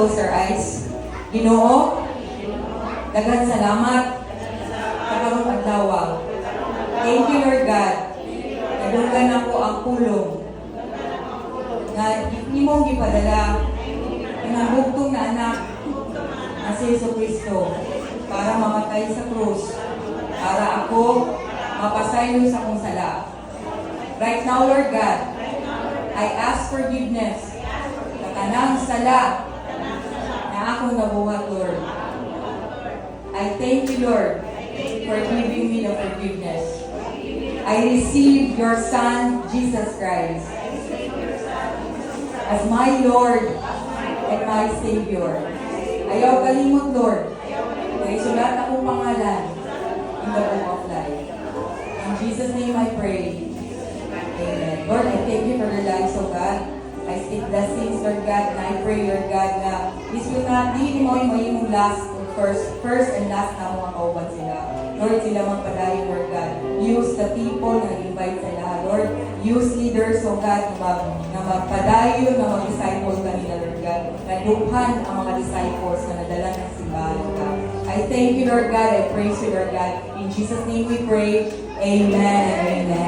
close our eyes. Ginoo, daghang salamat sa karong adlaw. Thank you, Lord God. Nadugan ako ang pulong na imong gipadala ng bugtong na anak na si Yesu Cristo para mamatay sa krus, para ako mapasaylo sa akong sala. Right now, Lord God, I ask forgiveness sa tanang sala na akong nabuhat, Lord. I thank you, Lord, for giving me the forgiveness. I receive your Son, Jesus Christ, as my Lord and my Savior. Ayaw kalimot, Lord, na isulat akong pangalan in the book of life. In Jesus' name I pray. Amen. Lord, I thank you for the lives of God. I speak blessings, Lord God, and I pray, Lord God, na this will not be mo yung last, first and last na mga kauban sila. Lord, sila magpadayon, Lord God. Use the people na invite sila, Lord. Use leaders, oh God, na magpadayon, na mag-disciple kanila, Lord God. Naduhan ang mga disciples na nadala ng simbahan, God. I thank you, Lord God. I praise you, Lord God. In Jesus' name we pray. Amen. Amen.